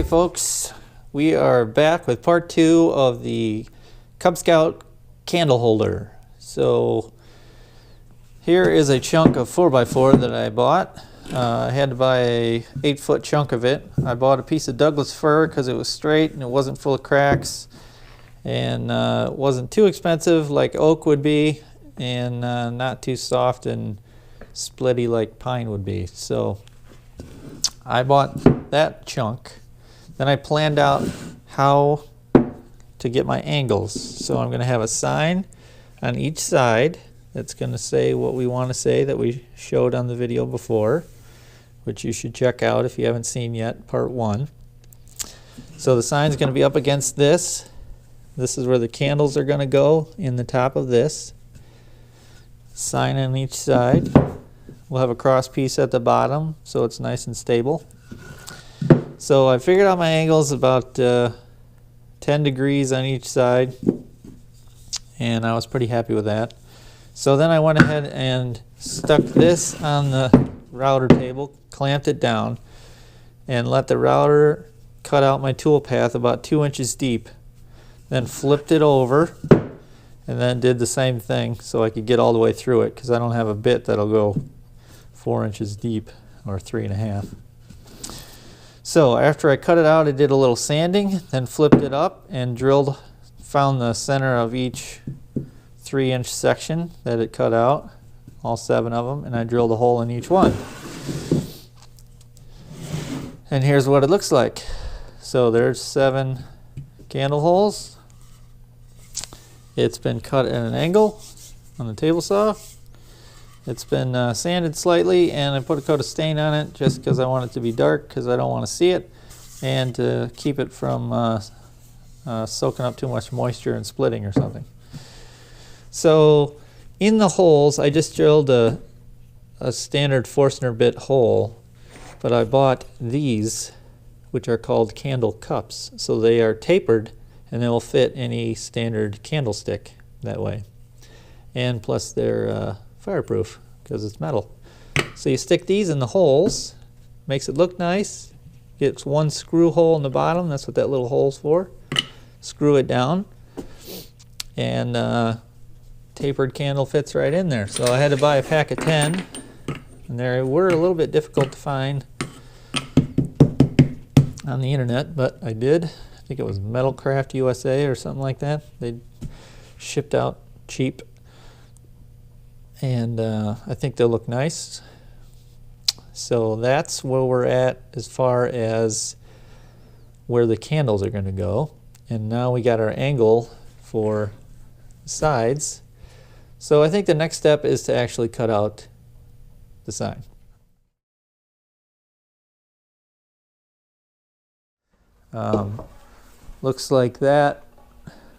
folks, we are back with part 2 of the Cub Scout candle holder. So here is a chunk of 4x4 that I bought. I had to buy a 8-foot chunk of it. I bought a piece of Douglas fir because it was straight and it wasn't full of cracks, and it wasn't too expensive like oak would be, and not too soft and splitty like pine would be. So I bought that chunk. Then I planned out how to get my angles. So I'm going to have a sign on each side that's going to say what we want to say that we showed on the video before, which you should check out if you haven't seen yet, part 1. So the sign's going to be up against this. This is where the candles are going to go, in the top of this. Sign on each side. We'll have a cross piece at the bottom so it's nice and stable. So I figured out my angles about 10 degrees on each side, and I was pretty happy with that. So then I went ahead and stuck this on the router table, clamped it down, and let the router cut out my tool path about 2 inches deep. Then flipped it over and then did the same thing so I could get all the way through it, because I don't have a bit that'll go 4 inches deep or 3.5. So after I cut it out, I did a little sanding, then flipped it up and drilled, found the center of each 3-inch section that it cut out, all 7 of them, and I drilled a hole in each one. And here's what it looks like. So there's 7 candle holes. It's been cut at an angle on the table saw. It's been sanded slightly, and I put a coat of stain on it just because I want it to be dark, because I don't want to see it, and to keep it from soaking up too much moisture and splitting or something. So in the holes, I just drilled a standard Forstner bit hole, but I bought these, which are called candle cups. So they are tapered, and they will fit any standard candlestick that way. And plus they're fireproof because it's metal. So you stick these in the holes, makes it look nice. Gets 1 screw hole in the bottom, that's what that little hole's for. Screw it down, and tapered candle fits right in there. So I had to buy a pack of 10, and they were a little bit difficult to find on the internet, but I did. I think it was Metalcraft USA or something like that. They shipped out cheap, and I think they'll look nice. So that's where we're at as far as where the candles are going to go. And now we got our angle for the sides. So I think the next step is to actually cut out the sign. Looks like that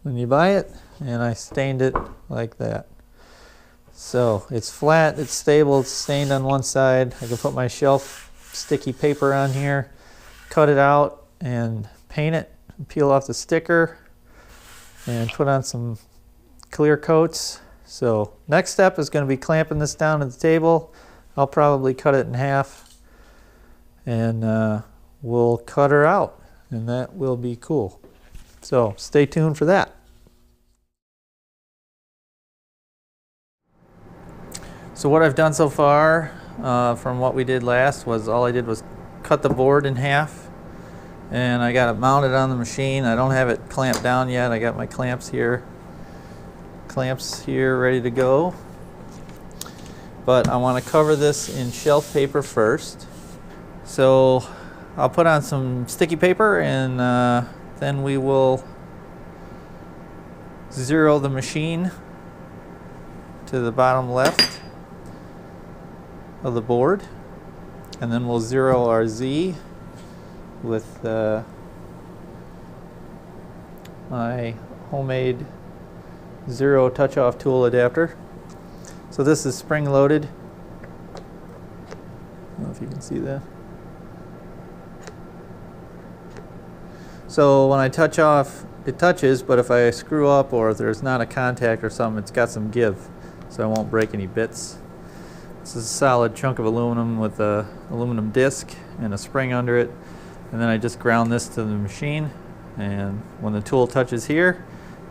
when you buy it, and I stained it like that. So it's flat, it's stable, it's stained on one side. I can put my shelf sticky paper on here, cut it out, and paint it, and peel off the sticker, and put on some clear coats. So next step is going to be clamping this down at the table. I'll probably cut it in half, and we'll cut her out, and that will be cool. So stay tuned for that. So what I've done so far from what we did last was all I did was cut the board in half, and I got it mounted on the machine. I don't have it clamped down yet. I got my clamps here ready to go. But I want to cover this in shelf paper first. So I'll put on some sticky paper, and then we will zero the machine to the bottom left of the board, and then we'll zero our Z with my homemade zero touch-off tool adapter. So this is spring-loaded. I don't know if you can see that. So when I touch off, it touches, but if I screw up or if there's not a contact or something, it's got some give, so I won't break any bits. This is a solid chunk of aluminum with a aluminum disc and a spring under it. And then I just ground this to the machine, and when the tool touches here,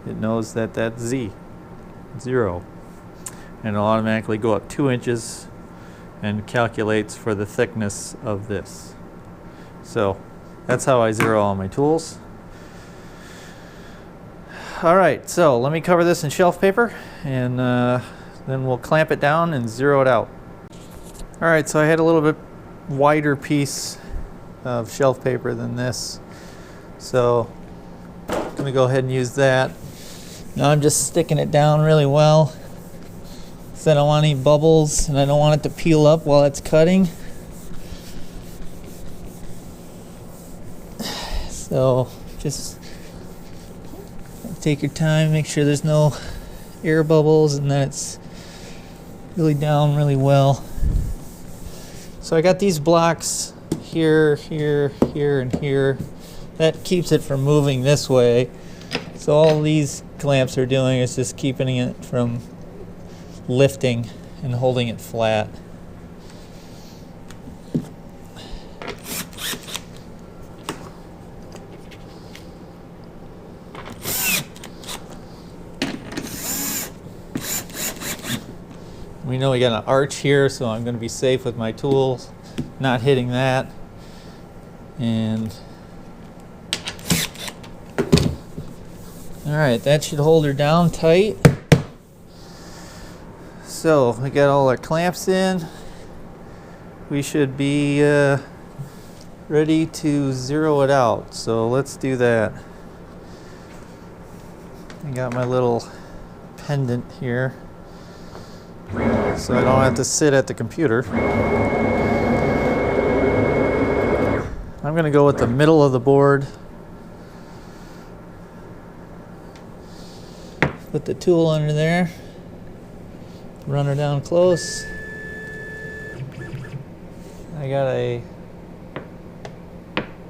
it knows that that's Z, 0. And it'll automatically go up 2 inches and calculates for the thickness of this. So that's how I zero all my tools. Alright, so let me cover this in shelf paper, and then we'll clamp it down and zero it out. Alright, so I had a little bit wider piece of shelf paper than this, so I'm going to go ahead and use that. Now I'm just sticking it down really well, because I don't want any bubbles and I don't want it to peel up while it's cutting. So just take your time, make sure there's no air bubbles, and that it's really down really well. So I got these blocks here, here, here, and here. That keeps it from moving this way. So all these clamps are doing is just keeping it from lifting and holding it flat. We know we got an arch here, so I'm going to be safe with my tools, not hitting that. And all right, that should hold her down tight. So we got all our clamps in. We should be ready to zero it out. So let's do that. I got my little pendant here, so I don't have to sit at the computer. I'm going to go with the middle of the board. Put the tool under there. Run her down close. I got a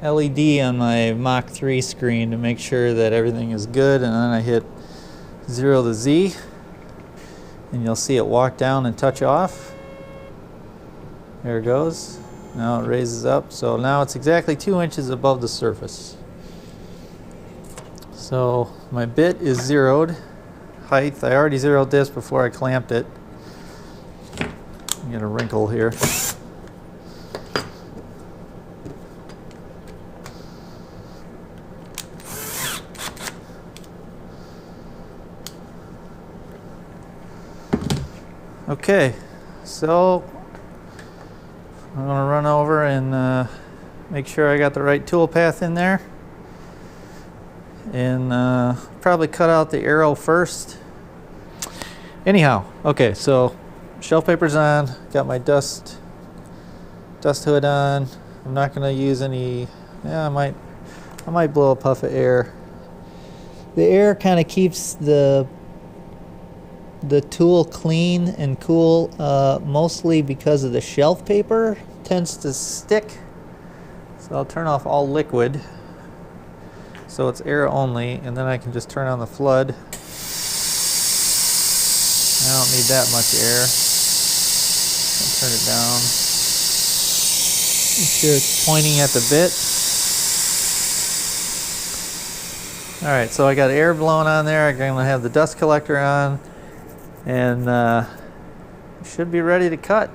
LED on my Mach 3 screen to make sure that everything is good, and then I hit 0 to Z. And you'll see it walk down and touch off. There it goes. Now it raises up. So now it's exactly 2 inches above the surface. So my bit is zeroed. Height, I already zeroed this before I clamped it. Get a wrinkle here. Okay, so I'm going to run over and make sure I got the right tool path in there, and probably cut out the arrow first. Anyhow, okay, so shelf paper's on, got my dust hood on. I'm not going to use any, yeah, I might blow a puff of air. The air kind of keeps the tool clean and cool, mostly because of the shelf paper tends to stick. So I'll turn off all liquid, so it's air only, and then I can just turn on the flood. I don't need that much air. I'll turn it down. Make sure it's pointing at the bit. Alright, so I got air blowing on there. I'm going to have the dust collector on, and should be ready to cut.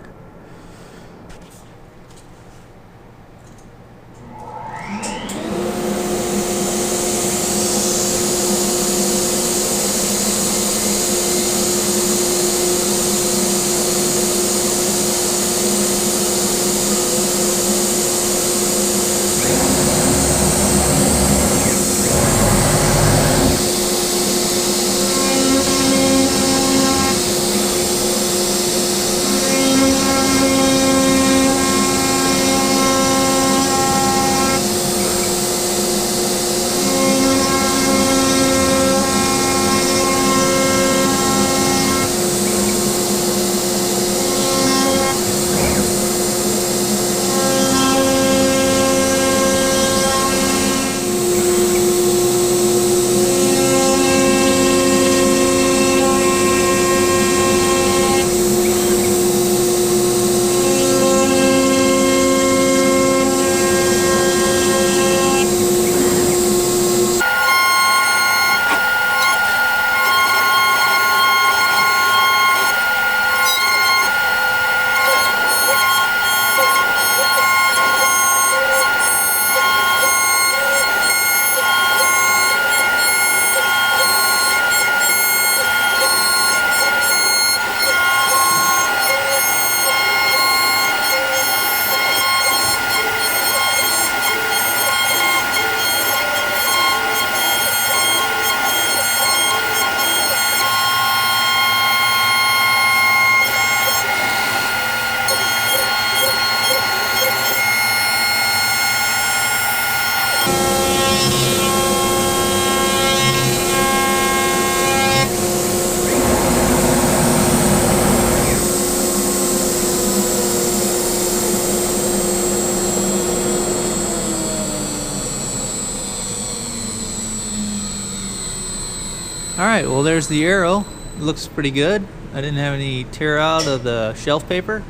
Alright, well there's the arrow. It looks pretty good. I didn't have any tear out of the shelf paper,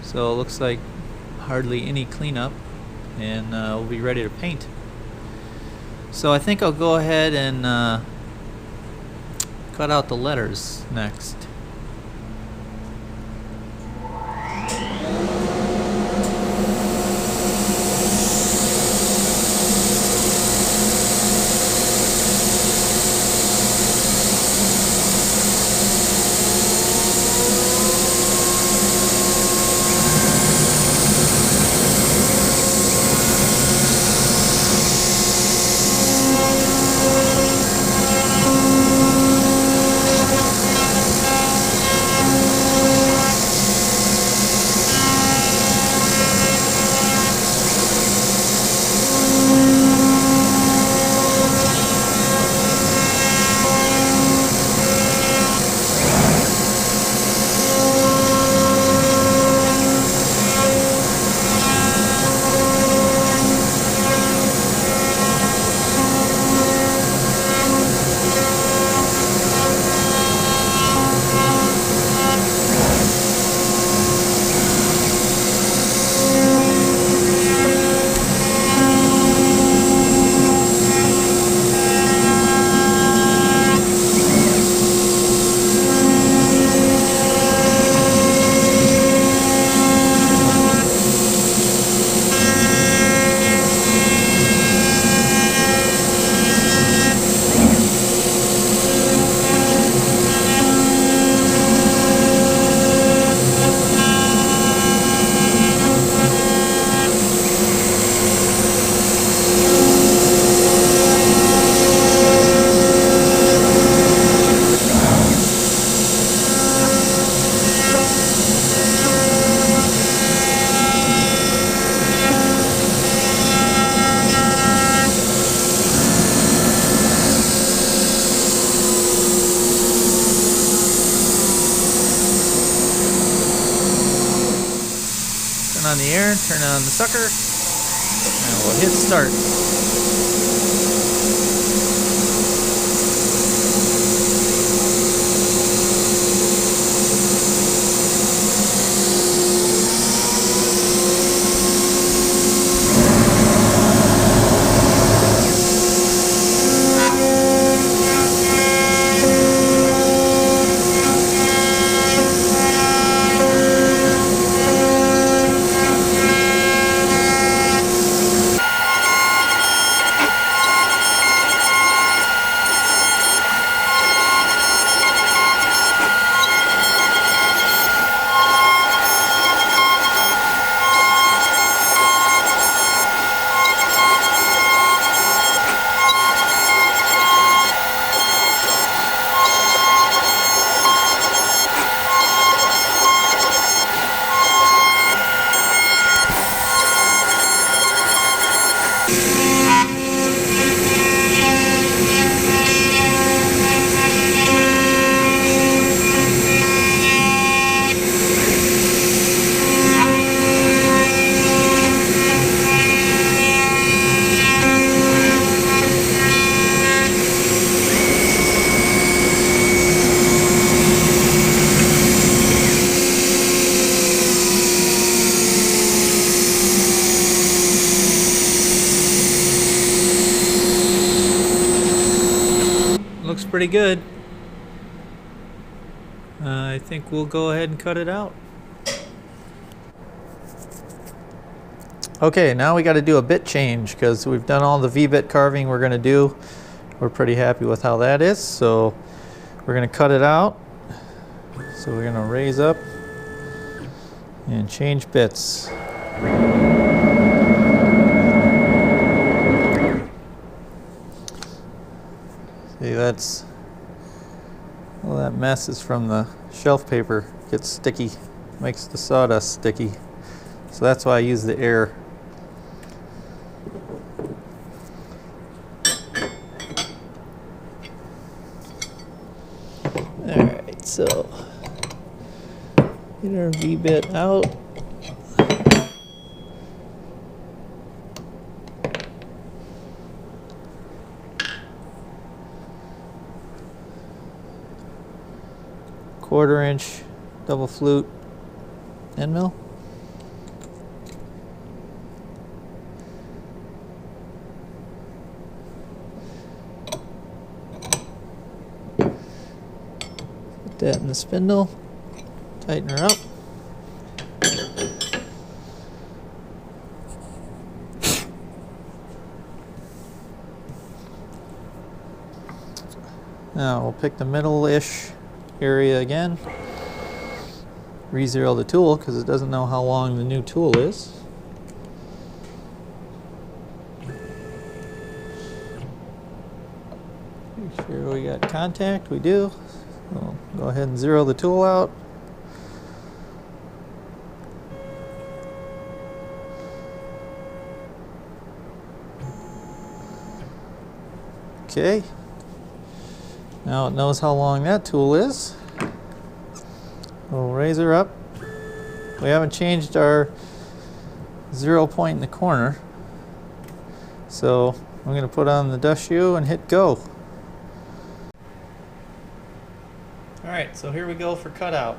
so it looks like hardly any cleanup, and we'll be ready to paint. So I think I'll go ahead and cut out the letters next. Turn on the air, turn on the sucker, and we'll hit start. Looks pretty good. I think we'll go ahead and cut it out. Okay, now we got to do a bit change because we've done all the V-bit carving we're going to do. We're pretty happy with how that is, so we're going to cut it out. So we're going to raise up and change bits. See, that's, well, that mess is from the shelf paper. Gets sticky, makes the sawdust sticky. So that's why I use the air. Alright, so get our V-bit out. 1/4" double flute end mill. Put that in the spindle, tighten her up. Now we'll pick the middle-ish area again. Re-zero the tool because it doesn't know how long the new tool is. Make sure we got contact. We do. So go ahead and zero the tool out. Okay. Now it knows how long that tool is. We'll raise her up. We haven't changed our 0 point in the corner. So I'm going to put on the dust shoe and hit go. Alright, so here we go for cutout.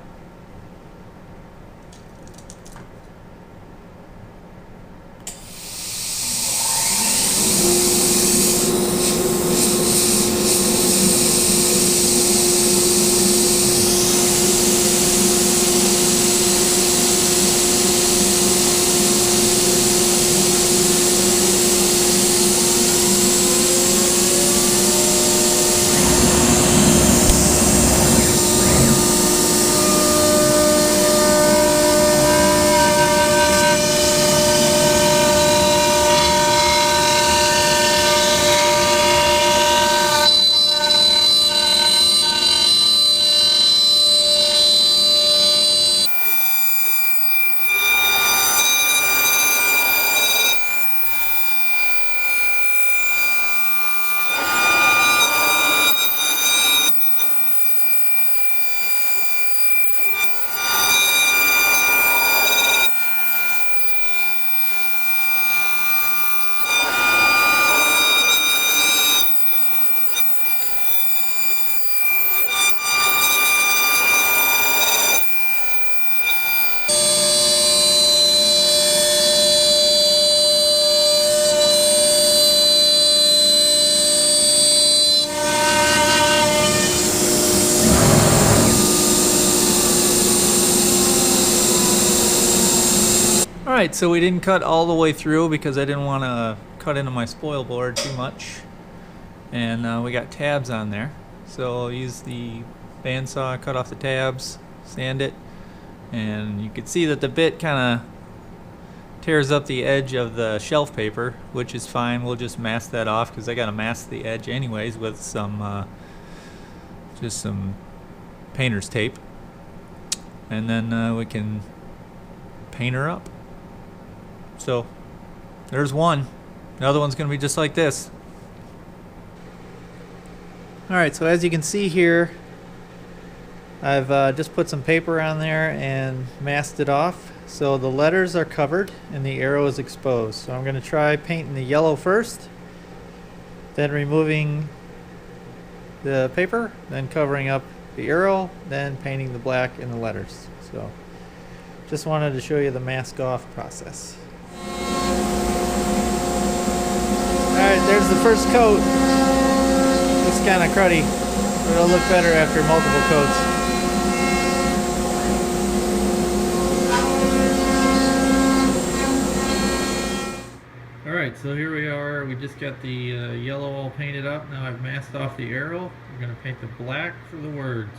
Alright, so we didn't cut all the way through because I didn't want to cut into my spoil board too much. And we got tabs on there. So I'll use the bandsaw, cut off the tabs, sand it, and you can see that the bit kind of tears up the edge of the shelf paper, which is fine. We'll just mask that off because I got to mask the edge anyways with some just some painter's tape. And then we can paint her up. So there's one. The other one's going to be just like this. Alright, so as you can see here, I've just put some paper on there and masked it off. So the letters are covered and the arrow is exposed. So I'm going to try painting the yellow first, then removing the paper, then covering up the arrow, then painting the black and the letters. So just wanted to show you the mask off process. Alright, there's the first coat. Looks kind of cruddy, but it'll look better after multiple coats. Alright, so here we are. We just got the yellow all painted up. Now I've masked off the arrow. We're going to paint the black for the words.